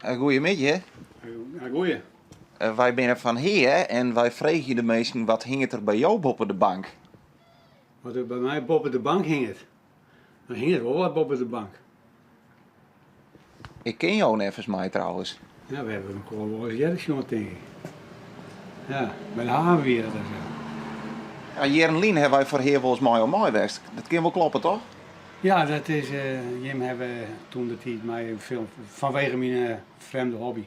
Goedemiddag. Goeie. Wij zijn van hier en wij vragen de mensen wat hing het er bij jou boven de bank? Wat er bij mij boven de bank hing het. Dan hing het wel wat boven de bank. Ik ken jou nevens mij trouwens. Ja, we hebben hem wel eens eerder gezien, denk ik. Ja, bij de haven weer. Dat is, Ja, Jeren hebben wij voor hier volgens mij al mooi geweest. Dat kan wel kloppen toch? ja, dat is, Jim hebben toen de tijd mij veel vanwege mijn vreemde hobby.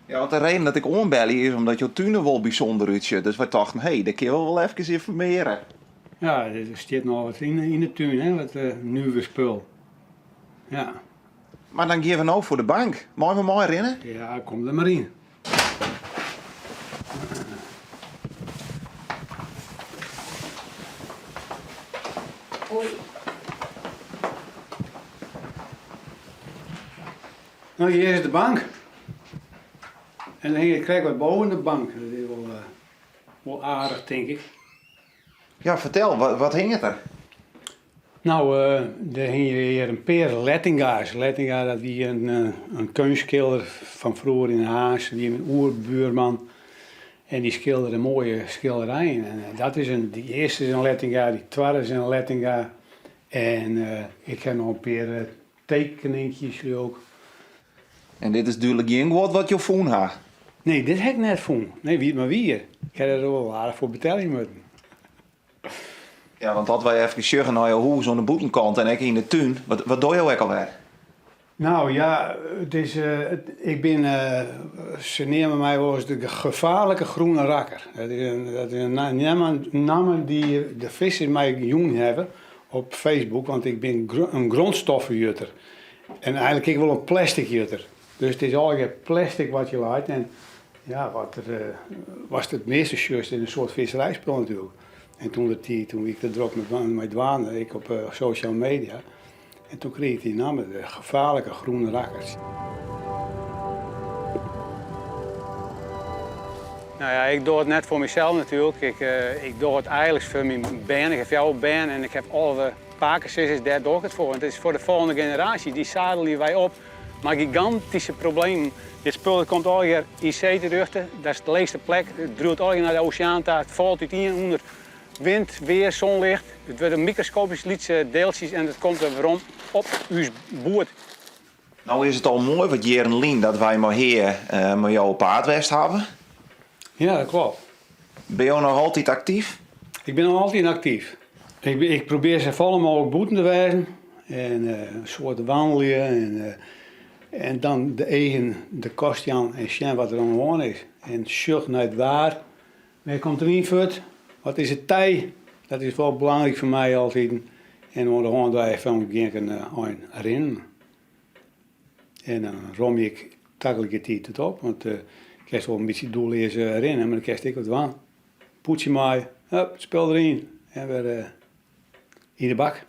Ja, want de reden dat ik oorbel is omdat je tuinen wel bijzonder uitziet. Dus wij dachten, hé, daar kun je wel even informeren. Ja, er staat nog wat in de tuin, hè, wat nieuwe spul. Ja. Maar dan geven we nou voor de bank. Mooi we mooi rennen? Ja, kom er maar in. Oei. Nou, hier is de bank. En dan hing ik krijg wat boven de bank. Dat is wel aardig, denk ik. Ja, vertel, wat hing het er? Nou, er hing hier een paar Lettinga's. Lettinga, dat wie een kunstschilder van vroeger in Haas, die een oerbuurman. En die schilderde mooie schilderijen. En dat is die eerste is een Lettinga, die tweede is een Lettinga. En ik heb nog een paar tekeningjes ook. En dit is duidelijk geen woord wat je voelt ha. Nee, dit heb ik net gevonden. Nee, wie het maar wie. Ik heb er wel aardig voor betaling moeten. Ja, want dat wij even zeggen naar je huis aan de boetenkant en ik in de tuin. Wat doe je ook alweer? Nou ja, het is, ik ben, ze nemen mij wel eens de gevaarlijke groene rakker. Dat is een naam die de vissers mij jong hebben op Facebook, want ik ben een grondstoffenjutter. En eigenlijk ik wel een plastic jutter. Dus het is eigenlijk plastic wat je laat. En ja, wat er was het meeste just in een soort visserijspel natuurlijk. En toen ik er druk met dwaande, ik op social media. En toen kreeg ik die naam, de gevaarlijke groene rakkers. Nou ja, ik doe het net voor mezelf natuurlijk. Ik doe het eigenlijk voor mijn band. Ik heb jouw band en ik heb alle pakensissers, daar doe ik het voor. En het is voor de volgende generatie, die zadelen wij op. Maar gigantische problemen. Dit spul komt al hier IC terug, dat is de leegste plek. Het druilt al naar de oceaan, het valt uiteen onder wind, weer, zonlicht. Het worden microscopische lietse deeltjes en het komt er waarom op uw boord. Nou is het al mooi wat Jeren Lien dat wij maar hier met jou op Aardwest hebben. Ja, dat klopt. Ben je nog altijd actief? Ik ben nog altijd actief. Ik probeer zo vol mogelijk boeten te wijzen. En een soort wandelen. En dan de kostjan en zien wat er aan is. En zoek naar het waar. Waar komt er in voor? Wat is het tij? Dat is wel belangrijk voor mij altijd. En dan gewoon daar even een rennen. En dan rom ik takkelijk het tijd op. Want ik heb wel een beetje doel is rennen, maar dan krijg ik wat waan. Poets je mij, speel erin. En weer in de bak.